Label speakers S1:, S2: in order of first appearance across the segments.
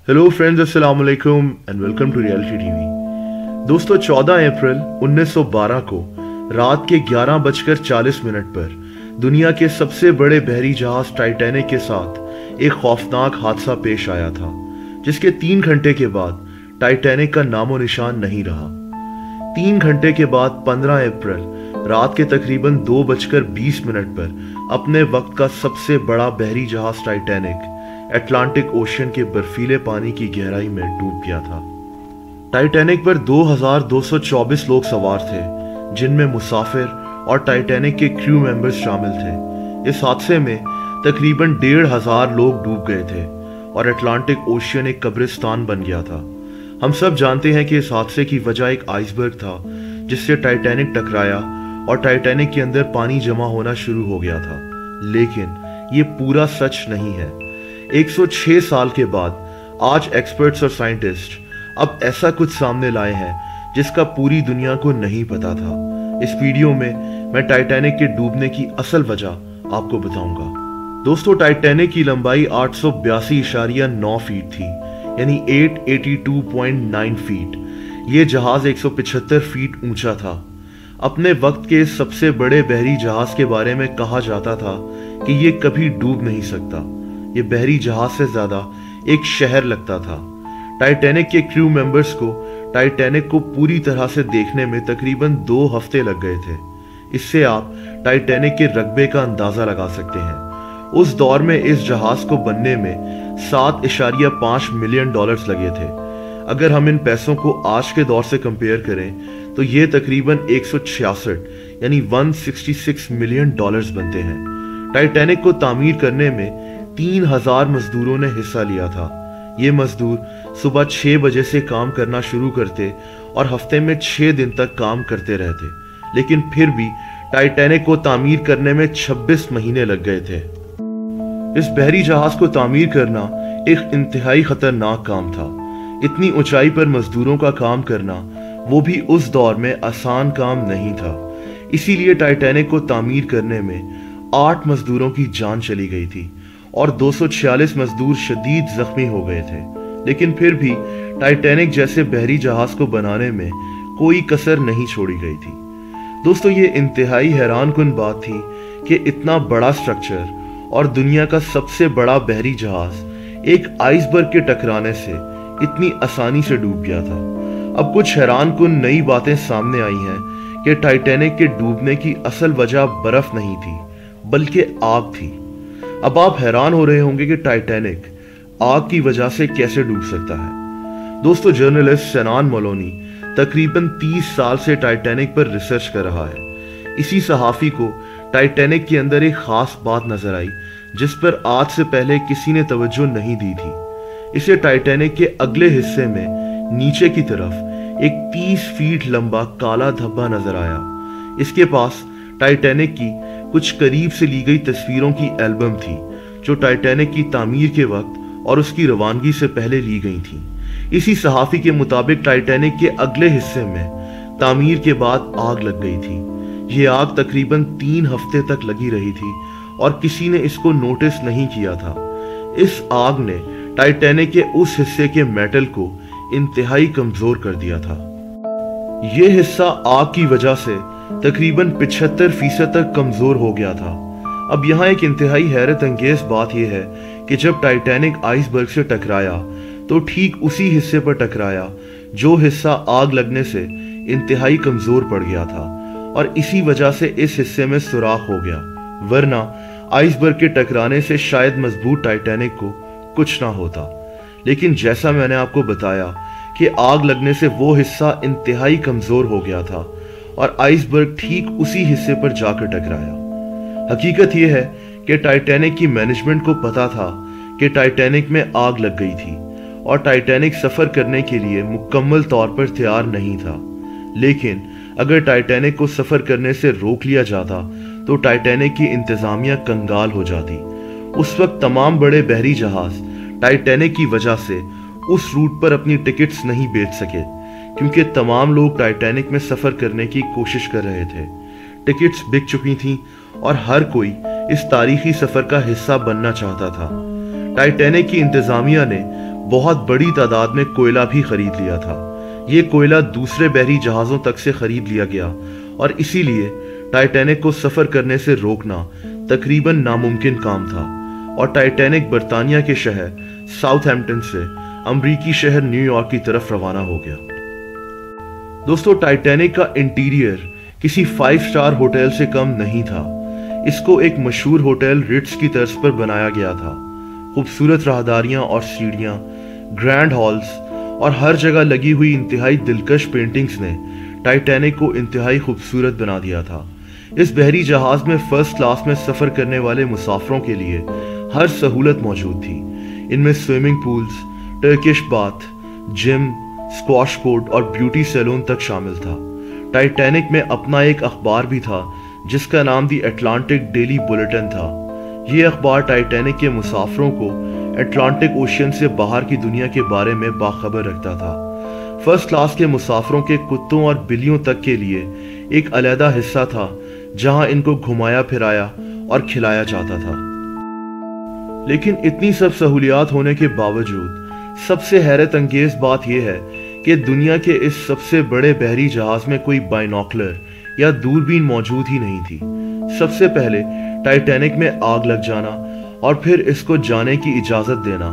S1: Hello friends, अस्सलाम वालेकुम and welcome to reality TV. दोस्तों, 14 अप्रैल 1912 को रात के 11:40 पर दुनिया के सबसे बड़े बहरी जहाज टाइटैनिक के साथ एक खौफनाक हादसा पेश आया था, जिसके 3 घंटे के बाद टाइटैनिक का नामो निशान नहीं रहा। 3 घंटे के बाद 15 अप्रैल रात के तकरीबन 2:20 पर अपने वक्त का सबसे बड़ा बहरी जहाज टाइटैनिक अटलांटिक ओशन के बर्फीले पानी की गहराई में डूब गया था। टाइटैनिक पर 2224 लोग सवार थे, जिनमें मुसाफिर और टाइटैनिक के क्रू मेंबर्स शामिल थे। इस हादसे में तकरीबन 1500 लोग डूब गए थे और अटलांटिक ओशन एक कब्रिस्तान बन गया था। हम सब जानते हैं कि इस हादसे की वजह एक आइसबर्ग था, जिससे टाइटैनिक टकराया और टाइटैनिक के अंदर पानी जमा होना शुरू हो गया था। लेकिन ये पूरा सच नहीं है। 106 साल के बाद आज एक्सपर्ट्स और साइंटिस्ट अब ऐसा कुछ सामने लाए हैं जिसका पूरी दुनिया को नहीं पता था। इस वीडियो में मैं टाइटैनिक के डूबने की असल वजह आपको बताऊंगा। दोस्तों, टाइटैनिक की लंबाई 882.9 फीट थी, यानी 882.9 फीट। ये जहाज 175 फीट ऊंचा था। अपने वक्त के सबसे बड़े बहरी जहाज के बारे में कहा जाता था कि ये कभी डूब नहीं सकता। ये बहरी जहाज से ज्यादा एक शहर लगता था। टाइटैनिक के क्रू मेंबर्स को टाइटैनिक को पूरी तरह से देखने में तकरीबन 2 हफ्ते लग गए थे। इससे आप टाइटैनिक के रकबे का अंदाजा लगा सकते हैं। उस दौर में इस जहाज को बनने में $7.5 मिलियन लगे थे। अगर हम इन पैसों को आज के दौर से कंपेयर करें तो ये तकरीबन 166 यानी 166 मिलियन डॉलर्स बनते हैं। टाइटैनिक को तामीर करने में 3000 मजदूरों ने हिस्सा लिया था। ये मजदूर सुबह 6 बजे से काम करना शुरू करते और हफ्ते में 6 दिन तक काम करते रहते, लेकिन फिर भी टाइटैनिक को तामीर करने में 26 महीने लग गए थे। इस बहरी जहाज को तामीर करना एक इंतहाई खतरनाक काम था। इतनी ऊंचाई पर मजदूरों का काम करना, वो भी उस दौर में आसान काम नहीं था। इसीलिए टाइटैनिक को तामीर करने में 8 मजदूरों की जान चली गई थी और 246 मजदूर शदीद जख्मी हो गए थे। लेकिन फिर भी टाइटैनिक जैसे बहरी जहाज को बनाने में कोई कसर नहीं छोड़ी गई थी। दोस्तों, ये इंतहाई हैरानकुन बात थी कि इतना बड़ा स्ट्रक्चर और दुनिया का सबसे बड़ा बहरी जहाज एक आइसबर्ग के टकराने से इतनी आसानी से डूब गया था। अब कुछ हैरानकुन नई बातें सामने आई हैं कि टाइटैनिक के डूबने की असल वजह बर्फ नहीं थी, बल्कि आग थी। अब आप हैरान हो रहे होंगे कि टाइटैनिक आग की वजह से कैसे डूब सकता है। दोस्तों, जर्नलिस्ट सेनान मोलोनी तकरीबन 30 साल से टाइटैनिक पर रिसर्च कर रहा है। इसी सहाफी को टाइटैनिक के अंदर एक खास बात नजर आई जिस पर आज से पहले किसी ने तवज्जो नहीं दी थी। इसे टाइटैनिक के अगले हिस्से में नीचे की तरफ एक 30 फीट लंबा काला धब्बा नजर आया। इसके पास टाइटैनिक की कुछ करीब से ली गई तस्वीरों की एल्बम थी, जो टाइटैनिक की तामीर के वक्त और उसकी रवानगी से पहले ली गई थी। इसी सहाफी के मुताबिक टाइटैनिक के अगले हिस्से में तामीर के बाद आग लग गई थी। ये आग तकरीबन 3 हफ्ते तक लगी रही थी और किसी ने इसको नोटिस नहीं किया था। इस आग ने टाइटैनिक के उस हिस्से के मेटल को इंतहाई कमजोर कर दिया था। ये हिस्सा आग की वजह से तकरीबन 75% तक कमजोर हो गया था। अब यहाँ एक इंतहाई हैरत अंगेज बात यह है कि जब टाइटैनिक आइसबर्ग से टकराया तो ठीक उसी हिस्से पर टकराया जो हिस्सा आग लगने से इंतहाई कमजोर पड़ गया था, और इसी वजह से इस हिस्से में सुराख हो गया। वरना आइसबर्ग के टकराने से शायद मजबूत टाइटैनिक को कुछ ना होता। लेकिन जैसा मैंने आपको बताया कि आग लगने से वो हिस्सा इंतहाई कमजोर हो गया था और आइसबर्ग ठीक उसी हिस्से पर जाकर टकराया। हकीकत यह है कि टाइटैनिक की मैनेजमेंट को पता था कि टाइटैनिक में आग लग गई थी और टाइटैनिक सफर करने के लिए मुकम्मल तौर पर तैयार नहीं था। लेकिन अगर टाइटैनिक को सफर करने से रोक लिया जाता तो टाइटैनिक की इंतजामिया कंगाल हो जाती। उस वक्त तमाम बड़े बहरी जहाज टाइटैनिक की वजह से उस रूट पर अपनी टिकट्स नहीं बेच सके, क्योंकि तमाम लोग टाइटैनिक में सफर करने की कोशिश कर रहे थे। टिकट्स बिक चुकी थीं और हर कोई इस तारीखी सफर का हिस्सा बनना चाहता था। टाइटैनिक की इंतजामिया ने बहुत बड़ी तादाद में कोयला भी खरीद लिया था। ये कोयला दूसरे बहरी जहाज़ों तक से खरीद लिया गया और इसीलिए टाइटैनिक को सफ़र करने से रोकना तकरीबन नामुमकिन काम था और टाइटैनिक बर्तानिया के शहर साउथहैम्पटन से अमरीकी शहर न्यूयॉर्क की तरफ रवाना हो गया। दोस्तों, टाइटैनिक का इंटीरियर किसी 5 स्टार होटल से कम नहीं था। इसको एक मशहूर होटल रिट्स की तर्ज पर बनाया गया था। खूबसूरत राहदारियां और सीढ़ियां, ग्रैंड हॉल्स और हर जगह लगी हुई इंतहाई दिलकश पेंटिंग्स ने टाइटैनिक को इंतहाई खूबसूरत बना दिया था। इस बहरी जहाज में फर्स्ट क्लास में सफ़र करने वाले मुसाफिरों के लिए हर सहूलत मौजूद थी। इनमें swimming pools, Turkish bath, gym, squash court और ब्यूटी सैलून तक शामिल था। टाइटैनिक में अपना एक अखबार भी था जिसका नाम दी अटलांटिक डेली बुलेटिन था। ये अखबार टाइटैनिक के मुसाफिरों को अटलांटिक ओशियन से बाहर की दुनिया के बारे में बाखबर रखता था। फर्स्ट क्लास के मुसाफिरों के कुत्तों और बिल्लियों तक के लिए एक अलहदा हिस्सा था जहां इनको घुमाया फिराया और खिलाया जाता था। लेकिन इतनी सब सहूलियात होने के बावजूद सबसे हैरत अंगेज बात यह है कि दुनिया के इस सबसे बड़े बहरी जहाज में कोई बाइनोकुलर या दूरबीन मौजूद ही नहीं थी। सबसे पहले टाइटैनिक में आग लग जाना और फिर इसको जाने की इजाजत देना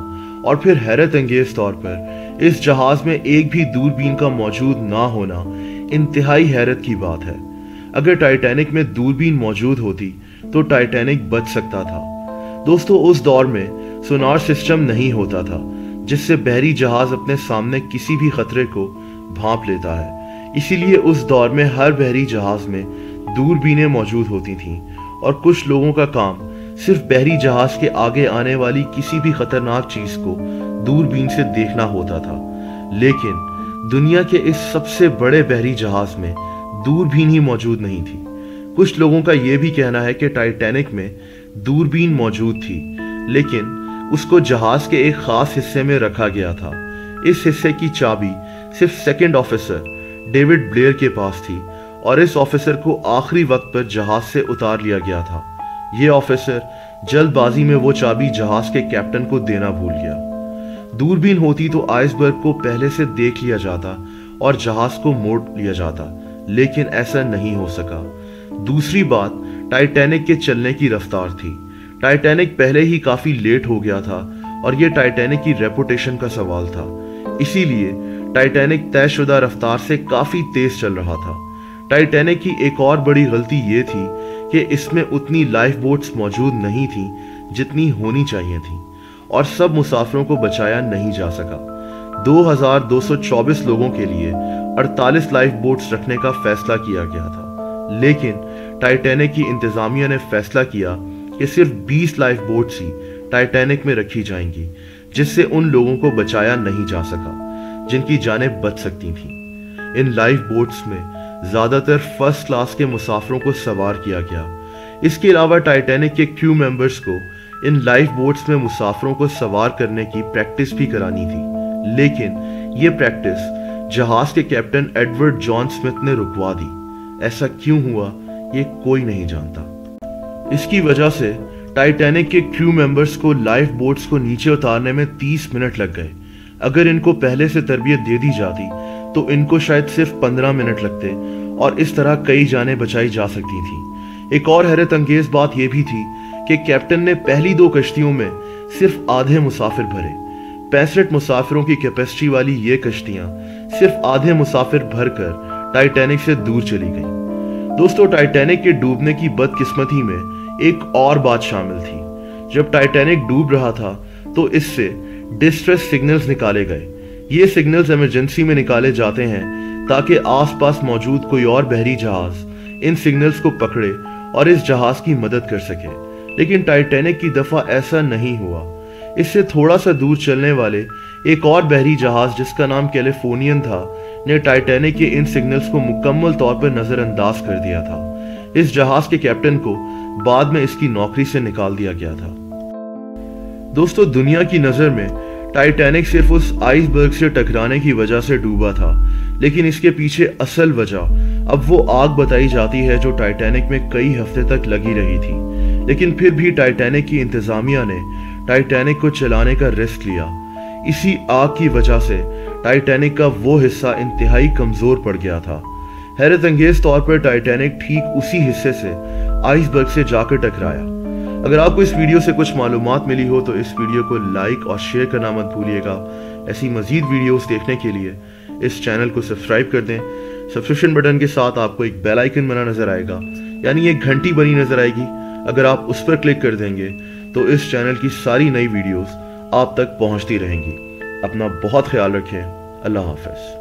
S1: और फिर हैरत अंगेज तौर पर इस जहाज में एक भी दूरबीन का मौजूद ना होना इंतहाई हैरत की बात है। अगर टाइटैनिक में दूरबीन मौजूद होती तो टाइटैनिक बच सकता था। दोस्तों, उस दौर में सोनार सिस्टम नहीं होता था जिससे बहरी जहाज अपने सामने किसी भी खतरे को भांप लेता है। इसीलिए उस दौर में हर बहरी जहाज में दूरबीनें मौजूद होती थीं और कुछ लोगों का काम सिर्फ बहरी जहाज के आगे आने वाली किसी भी खतरनाक चीज को दूरबीन से देखना होता था। लेकिन दुनिया के इस सबसे बड़े बहरी जहाज में दूरबीन ही मौजूद नहीं थी। कुछ लोगों का यह भी कहना है कि टाइटैनिक में दूरबीन मौजूद थी, लेकिन उसको जहाज के एक खास हिस्से में रखा गया था। इस हिस्से की चाबी सिर्फ सेकंड ऑफिसर डेविड ब्लेयर के पास थी और इस ऑफिसर को आखिरी वक्त पर जहाज से उतार लिया गया था। ये ऑफिसर जल्दबाजी में वो चाबी जहाज के कैप्टन को देना भूल गया। दूरबीन होती तो आइसबर्ग को पहले से देख लिया जाता और जहाज को मोड़ लिया जाता, लेकिन ऐसा नहीं हो सका। दूसरी बात टाइटैनिक के चलने की रफ्तार थी। टाइटैनिक पहले ही काफी लेट हो गया था और यह टाइटैनिक की रेपुटेशन का सवाल था। इसीलिए टाइटैनिक तयशुदा रफ्तार से काफी तेज चल रहा था। टाइटैनिक की एक और बड़ी गलती ये थी कि इसमें उतनी लाइफ बोट्स मौजूद नहीं थी जितनी होनी चाहिए थी और सब मुसाफिरों को बचाया नहीं जा सका। 2224 लोगों के लिए 48 लाइफ बोट्स रखने का फैसला किया गया था, लेकिन टाइटैनिक की इंतजामिया ने फैसला किया कि सिर्फ 20 लाइफ बोट्स ही टाइटैनिक में रखी जाएंगी, जिससे उन लोगों को बचाया नहीं जा सका जिनकी जानें बच सकती थीं। इन लाइफ बोट्स में ज्यादातर फर्स्ट क्लास के मुसाफिरों को सवार किया गया। इसके अलावा टाइटैनिक के क्रू मेंबर्स को इन लाइफ बोट्स में मुसाफिरों को सवार करने की प्रैक्टिस भी करानी थी, लेकिन ये प्रैक्टिस जहाज के कैप्टन एडवर्ड जॉन स्मिथ ने रुकवा दी। ऐसा क्यों हुआ ये कोई नहीं जानता। इसकी वजह से टाइटैनिक के क्रू मेंबर्स को लाइफ बोट्स को नीचे उतारने में 30 मिनट लग गए। अगर इनको पहले से तरबियत दे दी जाती तो इनको शायद सिर्फ 15 मिनट लगते और इस तरह कई जानें बचाई जा सकती थी। एक और हैरत अंगेज बात यह भी थी कि कैप्टन ने पहली 2 कश्तियों में सिर्फ आधे मुसाफिर भरे। 65 मुसाफिरों की कैपेसिटी वाली ये कश्तियां सिर्फ आधे मुसाफिर भरकर टाइटैनिक से दूर चली गई। दोस्तों, टाइटैनिक के डूबने की बदकिस्मती में एक और बात शामिल थी। जब टाइटैनिक डूब रहा था तो इससे डिस्ट्रेस सिग्नल्स निकाले गए। ये सिग्नल्स इमरजेंसी में निकाले जाते हैं ताकि आसपास मौजूद कोई और बहरी जहाज इन सिग्नल्स को पकड़े और इस जहाज की मदद कर सके, लेकिन टाइटैनिक की दफा ऐसा नहीं हुआ। इससे थोड़ा सा दूर चलने वाले एक और बहरी जहाज जिसका नाम कैलिफोर्नियन था ने टाइटैनिक के इन सिग्नल्स को मुकम्मल तौर पर नजरअंदाज कर दिया था। इस जहाज के कैप्टन को बाद में इसकी नौकरी से निकाल दिया गया था। दोस्तों, दुनिया की नजर में टाइटैनिक सिर्फ उस आइसबर्ग से टकराने की वजह से डूबा था, लेकिन इसके पीछे असल वजह अब वो आग बताई जाती है जो टाइटैनिक में कई हफ्ते तक लगी रही थी। लेकिन फिर भी टाइटैनिक की इंतजामिया ने टाइटैनिक को चलाने का रिस्क लिया। इसी आग की वजह से टाइटैनिक का वो हिस्सा इंतहाई कमजोर पड़ गया था। हैरत अंगेज तौर पर टाइटैनिक ठीक उसी हिस्से से आइसबर्ग से जाकर टकराया। अगर आपको इस वीडियो से कुछ मालूमात मिली हो तो इस वीडियो को लाइक और शेयर करना मत भूलिएगा। ऐसी मजीद वीडियोस देखने के लिए इस चैनल को सब्सक्राइब कर दें। सब्सक्रिप्शन बटन के साथ आपको एक बेल आइकन बना नजर आएगा, यानी एक घंटी बनी नजर आएगी। अगर आप उस पर क्लिक कर देंगे तो इस चैनल की सारी नई वीडियोस आप तक पहुंचती रहेंगी। अपना बहुत ख्याल रखें। अल्लाह हाफ़िज़।